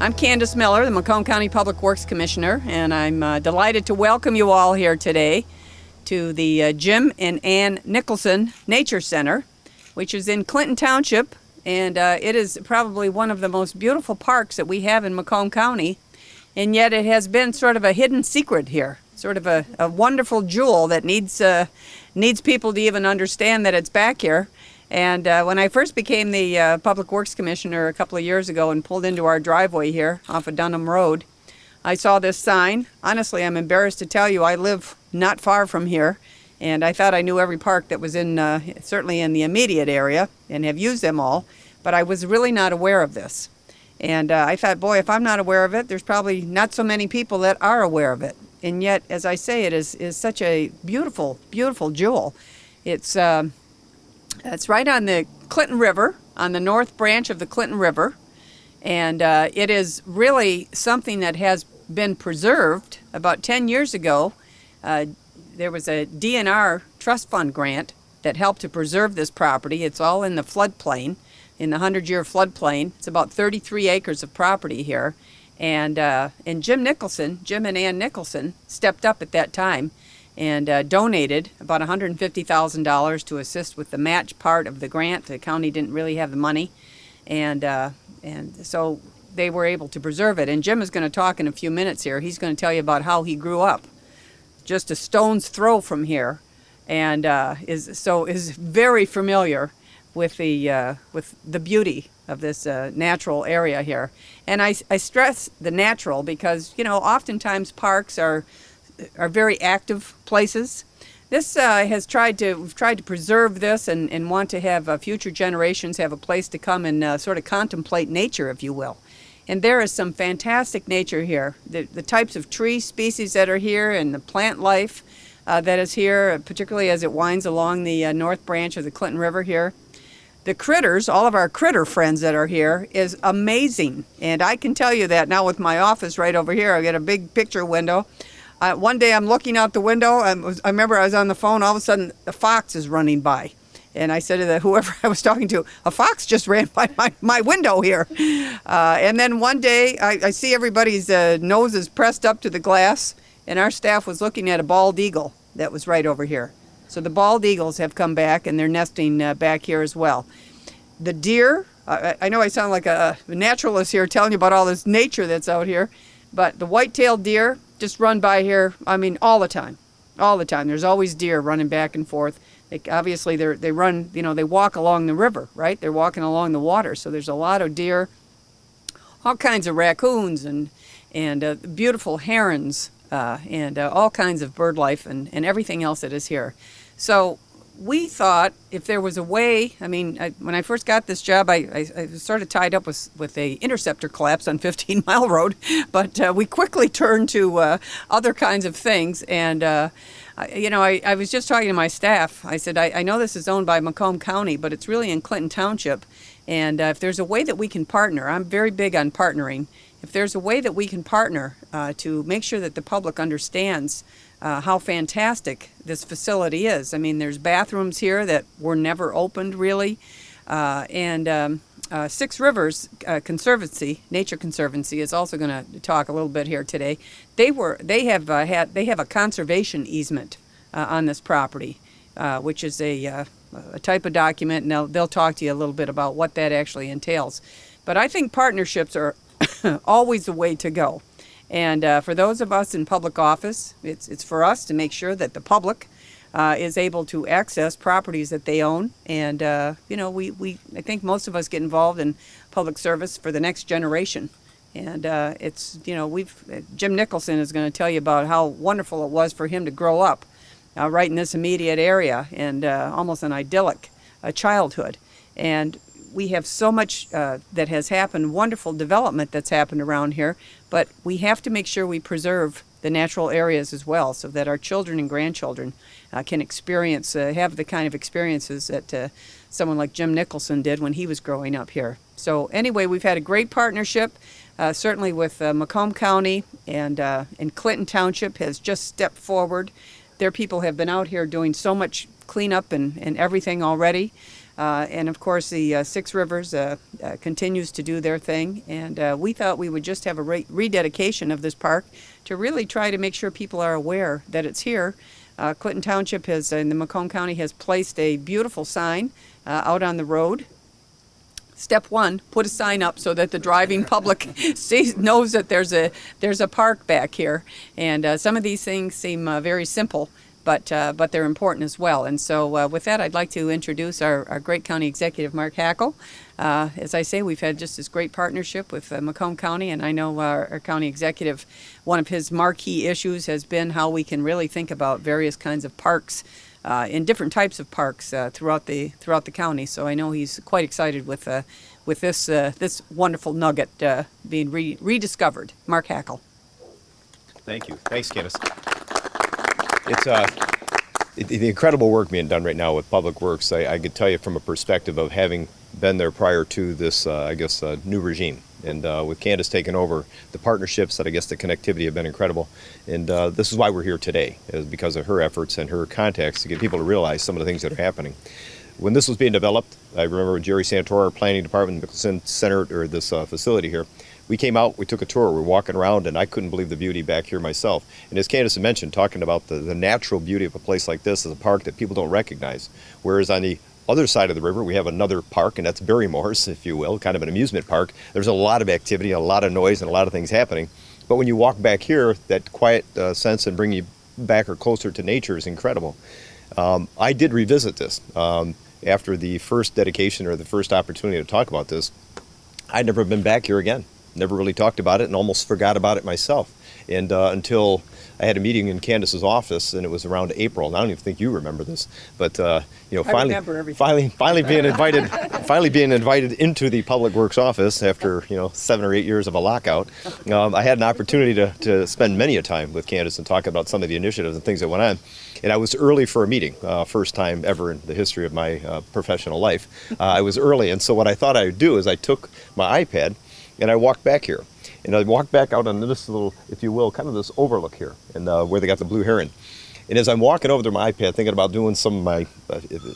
I'm Candace Miller, the Macomb County Public Works Commissioner, and I'm delighted to welcome you all here today to the Jim and Ann Nicholson Nature Center, which is in Clinton Township, and it is probably one of the most beautiful parks that we have in Macomb County, and yet it has been sort of a hidden secret here, sort of a wonderful jewel that needs people to even understand that it's back here. And when I first became the Public Works Commissioner a couple of years ago and pulled into our driveway here off of Dunham Road, I saw this sign. Honestly, I'm embarrassed to tell you I live not far from here, and I thought I knew every park that was certainly in the immediate area and have used them all, but I was really not aware of this. And I thought, boy, if I'm not aware of it, there's probably not so many people that are aware of it. And yet, as I say, it is such a beautiful, beautiful jewel. It's right on the Clinton River, on the north branch of the Clinton River, and it is really something that has been preserved. About 10 years ago, there was a DNR trust fund grant that helped to preserve this property. It's all in the floodplain, in the 100-year floodplain. It's about 33 acres of property here, and Jim and Ann Nicholson stepped up at that time and donated about $150,000 to assist with the match part of the grant. The county didn't really have the money, and so they were able to preserve it. And Jim is going to talk in a few minutes here. He's going to tell you about how he grew up just a stone's throw from here, and is very familiar with the beauty of this natural area here. And I stress the natural because, oftentimes parks are very active places. This we've tried to preserve this and want to have future generations have a place to come and sort of contemplate nature, if you will. And there is some fantastic nature here. The types of tree species that are here and the plant life that is here, particularly as it winds along the north branch of the Clinton River here. The critters, all of our critter friends that are here, is amazing. And I can tell you that now with my office right over here. I got a big picture window. One day I'm looking out the window, I remember I was on the phone, all of a sudden a fox is running by. And I said to whoever I was talking to, a fox just ran by my window here. And then one day I see everybody's noses pressed up to the glass, and our staff was looking at a bald eagle that was right over here. So the bald eagles have come back, and they're nesting back here as well. The deer, I know I sound like a naturalist here telling you about all this nature that's out here, but the white-tailed deer just run by here, all the time. All the time. There's always deer running back and forth. Obviously, they run, they walk along the river, right? They're walking along the water, so there's a lot of deer, all kinds of raccoons and beautiful herons and all kinds of bird life and everything else that is here. So we thought if there was a way, when I first got this job, I was sort of tied up with a interceptor collapse on 15 Mile Road, but we quickly turned to other kinds of things. And, I was just talking to my staff. I said, I know this is owned by Macomb County, but it's really in Clinton Township. And if there's a way that we can partner, I'm very big on partnering. If there's a way that we can partner to make sure that the public understands how fantastic this facility is. There's bathrooms here that were never opened really, and Six Rivers Conservancy, Nature Conservancy, is also going to talk a little bit here today. They have a conservation easement on this property, which is a type of document, and they'll talk to you a little bit about what that actually entails. But I think partnerships are always the way to go. And for those of us in public office, it's for us to make sure that the public is able to access properties that they own. And, I think most of us get involved in public service for the next generation. And Jim Nicholson is going to tell you about how wonderful it was for him to grow up right in this immediate area and almost an idyllic childhood. And we have so much that has happened, wonderful development that's happened around here, but we have to make sure we preserve the natural areas as well so that our children and grandchildren can have the kind of experiences that someone like Jim Nicholson did when he was growing up here. So anyway, we've had a great partnership, certainly with Macomb County, and Clinton Township has just stepped forward. Their people have been out here doing so much cleanup and everything already. And of course, the Six Rivers continues to do their thing. And we thought we would just have a rededication of this park to really try to make sure people are aware that it's here. Clinton Township has, in the Macomb County, has placed a beautiful sign out on the road. Step one, put a sign up so that the driving public knows that there's a park back here. And some of these things seem very simple, but they're important as well. And so with that, I'd like to introduce our great county executive, Mark Hackel. As I say, we've had just this great partnership with Macomb County, and I know our county executive, one of his marquee issues has been how we can really think about various kinds of parks in different types of parks throughout the county. So I know he's quite excited with this wonderful nugget being rediscovered. Mark Hackel. Thank you. Thanks, Candace. It's the incredible work being done right now with Public Works. I could tell you from a perspective of having been there prior to this, new regime. And with Candace taking over, the partnerships, that I guess the connectivity have been incredible. And this is why we're here today, is because of her efforts and her contacts to get people to realize some of the things that are happening. When this was being developed, I remember Jerry Santora, our planning department, Mickelson Center, or this facility here, we came out, we took a tour, we're walking around, and I couldn't believe the beauty back here myself. And as Candace mentioned, talking about the natural beauty of a place like this as a park that people don't recognize. Whereas on the other side of the river, we have another park, and that's Barrymore's, if you will, kind of an amusement park. There's a lot of activity, a lot of noise, and a lot of things happening. But when you walk back here, that quiet sense and bring you back or closer to nature is incredible. I did revisit this after the first dedication or the first opportunity to talk about this. I'd never been back here again. Never really talked about it and almost forgot about it myself. And until I had a meeting in Candace's office, and it was around April. And I don't even think you remember this, but finally being invited into the Public Works office after 7 or 8 years of a lockout. I had an opportunity to spend many a time with Candace and talk about some of the initiatives and things that went on. And I was early for a meeting, first time ever in the history of my professional life. I was early, and so what I thought I would do is I took my iPad and I walked back here. And I walked back out on this little, if you will, kind of this overlook here, and where they got the blue heron. And as I'm walking over to my iPad, thinking about doing some of my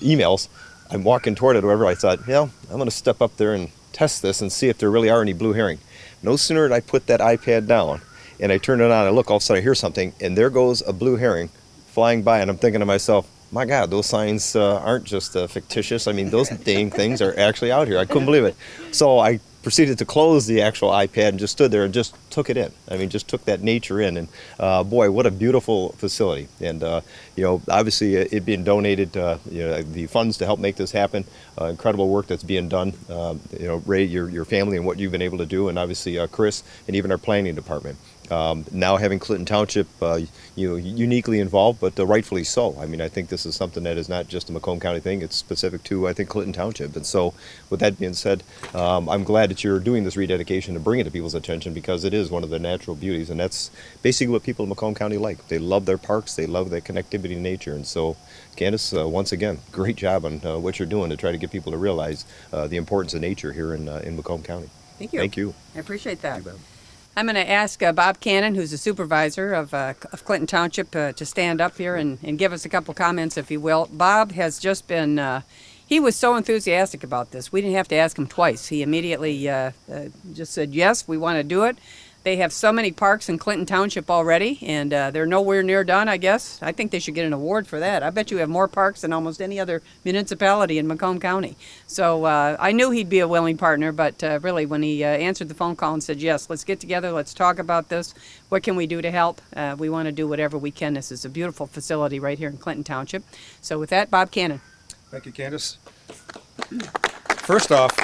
emails, I'm walking toward it, or whatever, I thought, I'm going to step up there and test this and see if there really are any blue herring. No sooner did I put that iPad down, and I turn it on, I look, all of a sudden I hear something, and there goes a blue herring flying by, and I'm thinking to myself, my God, those signs aren't just fictitious. I mean, those dang things are actually out here. I couldn't believe it. So I proceeded to close the actual iPad and just stood there and just took it in. I mean, just took that nature in. And boy, what a beautiful facility. And, obviously it being donated, the funds to help make this happen, incredible work that's being done. Ray, your family and what you've been able to do, and obviously Chris and even our planning department. Now having Clinton Township uniquely involved, but rightfully so. I mean, I think this is something that is not just a Macomb County thing. It's specific to, I think, Clinton Township. And so with that being said, I'm glad that you're doing this rededication to bring it to people's attention, because it is one of the natural beauties. And that's basically what people in Macomb County like. They love their parks. They love their connectivity to nature. And so, Candace, once again, great job on what you're doing to try to get people to realize the importance of nature here in Macomb County. Thank you. Thank you. I appreciate that. I'm going to ask Bob Cannon, who's the supervisor of Clinton Township, to stand up here and give us a couple comments, if you will. Bob has just been, he was so enthusiastic about this. We didn't have to ask him twice. He immediately just said, yes, we want to do it. They have so many parks in Clinton Township already, and they're nowhere near done, I guess. I think they should get an award for that. I bet you have more parks than almost any other municipality in Macomb County. So I knew he'd be a willing partner, but really when he answered the phone call and said, yes, let's get together, let's talk about this. What can we do to help? We want to do whatever we can. This is a beautiful facility right here in Clinton Township. So with that, Bob Cannon. Thank you, Candace. First off,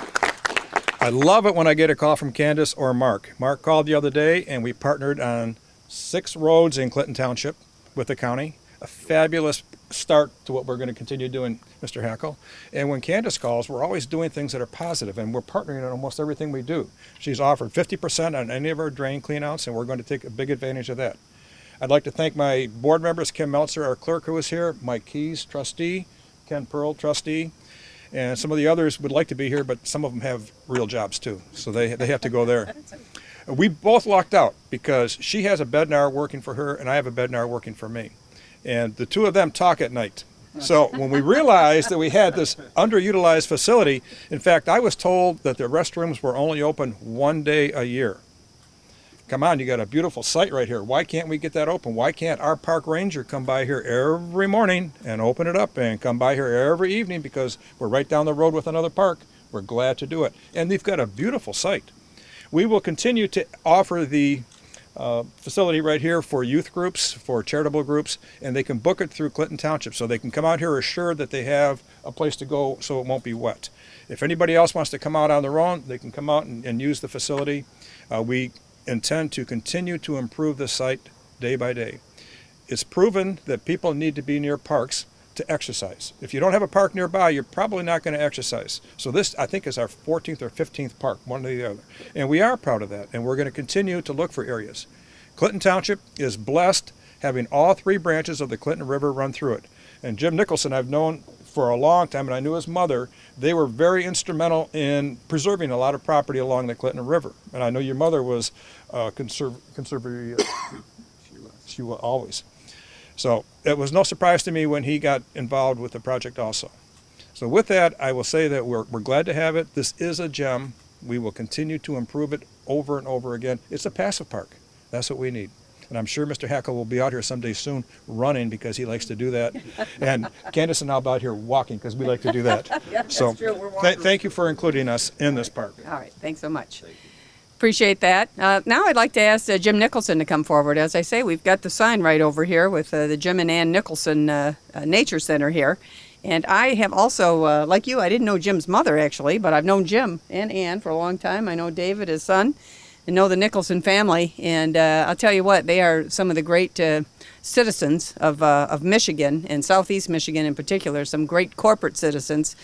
I love it when I get a call from Candace or Mark. Mark called the other day, and we partnered on 6 roads in Clinton Township with the county. A fabulous start to what we're going to continue doing, Mr. Hackel. And when Candace calls, we're always doing things that are positive, and we're partnering on almost everything we do. She's offered 50% on any of our drain cleanouts, and we're going to take a big advantage of that. I'd like to thank my board members, Kim Meltzer, our clerk who is here, Mike Keys, trustee, Ken Pearl, trustee, and some of the others would like to be here, but some of them have real jobs too, so they have to go there. We both locked out because she has a Bednar working for her and I have a Bednar working for me. And the two of them talk at night. So when we realized that we had this underutilized facility, in fact, I was told that the restrooms were only open 1 day a year. Come on, you got a beautiful site right here. Why can't we get that open? Why can't our park ranger come by here every morning and open it up, and come by here every evening, because we're right down the road with another park? We're glad to do it. And they've got a beautiful site. We will continue to offer the facility right here for youth groups, for charitable groups, and they can book it through Clinton Township, so they can come out here assured that they have a place to go so it won't be wet. If anybody else wants to come out on their own, they can come out and use the facility. We intend to continue to improve the site day by day. It's proven that people need to be near parks to exercise. If you don't have a park nearby, you're probably not going to exercise. So this, I think, is our 14th or 15th park, one or the other. And we are proud of that, and we're going to continue to look for areas. Clinton Township is blessed having all 3 branches of the Clinton River run through it. And Jim Nicholson, I've known for a long time, and I knew his mother. They were very instrumental in preserving a lot of property along the Clinton River. And I know your mother was conservative. She was always. So it was no surprise to me when he got involved with the project also. So with that, I will say that we're glad to have it. This is a gem. We will continue to improve it over and over again. It's a passive park. That's what we need. And I'm sure Mr. Hackle will be out here someday soon running, because he likes to do that. And Candace and I'll be out here walking, because we like to do that. Yeah, that's so true. We're walking. Thank you for including us in this park. All right, thanks so much. Appreciate that. Now I'd like to ask Jim Nicholson to come forward. As I say, we've got the sign right over here with the Jim and Ann Nicholson Nature Center here. And I have also, like you, I didn't know Jim's mother actually, but I've known Jim and Ann for a long time. I know David, his son, and know the Nicholson family. And I'll tell you what, they are some of the great citizens of Michigan, and Southeast Michigan in particular, some great corporate citizens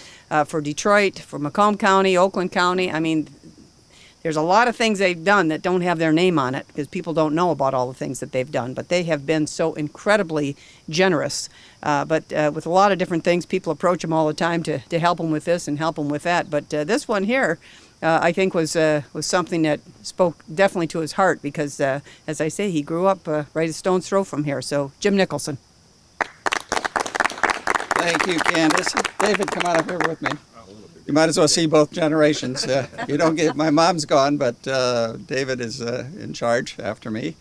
for Detroit, for Macomb County, Oakland County. I mean, there's a lot of things they've done that don't have their name on it, because people don't know about all the things that they've done. But they have been so incredibly generous. But with a lot of different things, people approach them all the time to help them with this and help them with that. But this one here, I think was something that spoke definitely to his heart, because, as I say, he grew up right a stone's throw from here. So, Jim Nicholson. Thank you, Candace. David, come on up here with me. You might as well see both generations. You don't get, my mom's gone, but David is in charge after me.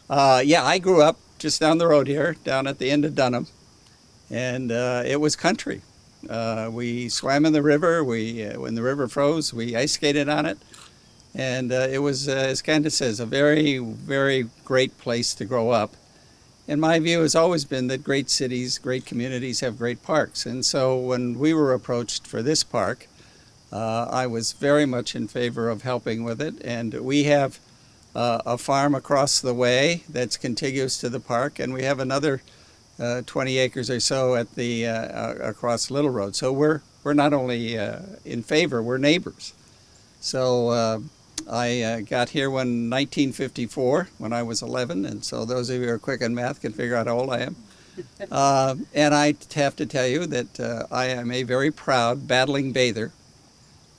Yeah, I grew up just down the road here, down at the end of Dunham, and it was country. We swam in the river. When the river froze, we ice skated on it, and it was, as Candace says, a very, very great place to grow up. And my view has always been that great cities, great communities have great parks. And so when we were approached for this park, I was very much in favor of helping with it. And we have a farm across the way that's contiguous to the park, and we have another 20 acres or so at the across Little Road. So we're not only in favor, we're neighbors. So I got here in 1954 when I was 11, and so those of you who are quick in math can figure out how old I am. And I have to tell you that I am a very proud battling bather.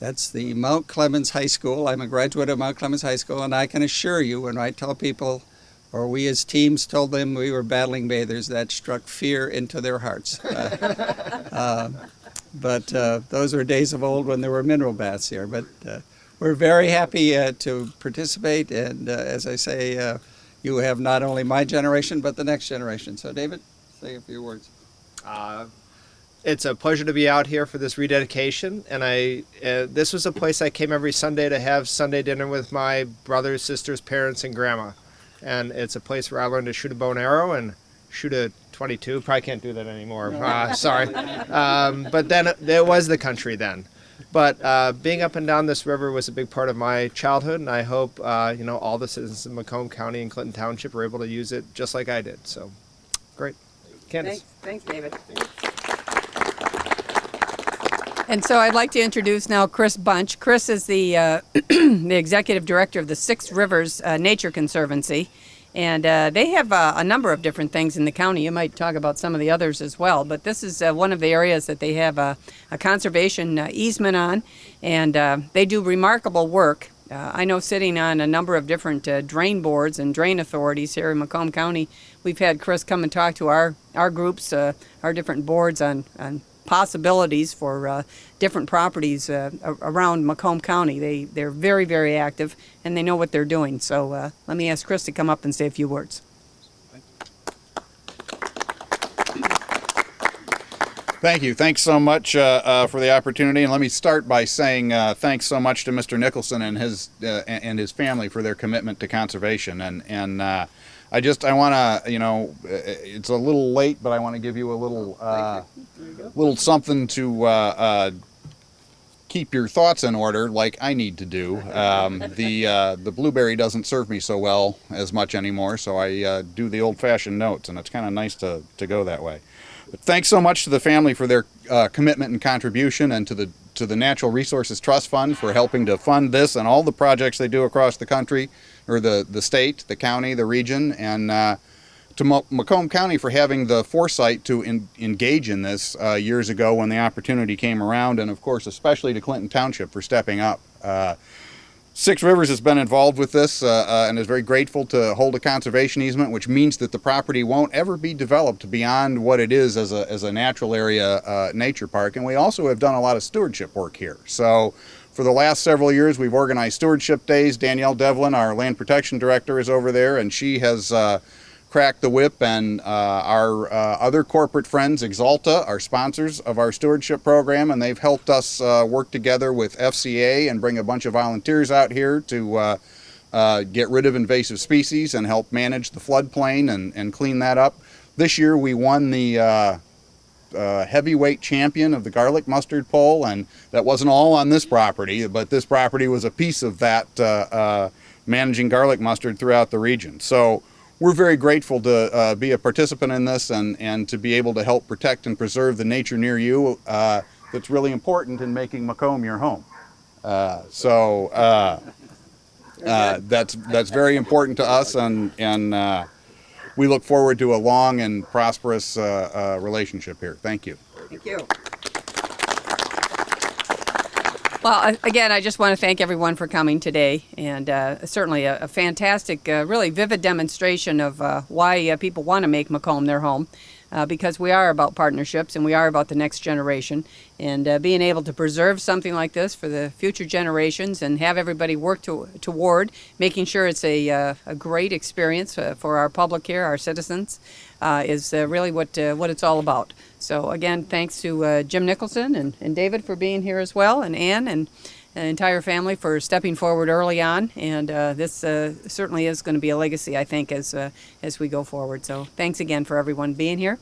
That's the Mount Clemens High School. I'm a graduate of Mount Clemens High School, and I can assure you, when I tell people, or we as teams told them we were battling bathers, that struck fear into their hearts. But those were days of old when there were mineral baths here. But we're very happy to participate, and as I say, you have not only my generation, but the next generation. So David, say a few words. It's a pleasure to be out here for this rededication, and this was a place I came every Sunday to have Sunday dinner with my brothers, sisters, parents, and grandma. And it's a place where I learned to shoot a bow and arrow and shoot a .22. Probably can't do that anymore. Sorry. But then it was the country then. But being up and down this river was a big part of my childhood, and I hope all the citizens of Macomb County and Clinton Township are able to use it just like I did. So, great. Candace. Thanks, David. And so I'd like to introduce now Chris Bunch. Chris is the the executive director of the Six Rivers Nature Conservancy, and they have a number of different things in the county. You might talk about some of the others as well, but this is one of the areas that they have a conservation easement on, and they do remarkable work I know sitting on a number of different drain boards and drain authorities here in Macomb County, we've had Chris come and talk to our groups, our different boards on possibilities for different properties around Macomb County. They're very, very active, and they know what they're doing. So let me ask Chris to come up and say a few words. Thank you. Thanks so much for the opportunity. And let me start by saying thanks so much to Mr. Nicholson and his family for their commitment to conservation. And I want to, it's a little late, but I want to give you a little something to keep your thoughts in order, like I need to do. The blueberry doesn't serve me so well as much anymore, so I do the old-fashioned notes, and it's kind of nice to go that way. But thanks so much to the family for their commitment and contribution, and to the Natural Resources Trust Fund for helping to fund this and all the projects they do across the country, or the state, the county, the region, and to Macomb County for having the foresight to engage in this years ago when the opportunity came around, and of course especially to Clinton Township for stepping up. Six Rivers has been involved with this and is very grateful to hold a conservation easement, which means that the property won't ever be developed beyond what it is as a natural area nature park. And we also have done a lot of stewardship work here. So for the last several years, we've organized stewardship days. Danielle Devlin, our land protection director, is over there, and she has cracked the whip, and our other corporate friends, Exalta, are sponsors of our stewardship program, and they've helped us work together with FCA and bring a bunch of volunteers out here to get rid of invasive species and help manage the floodplain and clean that up. This year we won the heavyweight champion of the garlic mustard pole, and that wasn't all on this property, but this property was a piece of that managing garlic mustard throughout the region. So we're very grateful to be a participant in this and to be able to help protect and preserve the nature near you that's really important in making Macomb your home. That's very important to us, and we look forward to a long and prosperous relationship here. Thank you. Thank you. Well, again, I just want to thank everyone for coming today, and certainly a fantastic, really vivid demonstration of why people want to make Macomb their home, because we are about partnerships and we are about the next generation, and being able to preserve something like this for the future generations and have everybody work toward making sure it's a great experience for our public here, our citizens, is really what it's all about. So again, thanks to Jim Nicholson and David for being here as well, and Ann and the entire family for stepping forward early on. And this certainly is going to be a legacy, I think, as we go forward. So thanks again for everyone being here.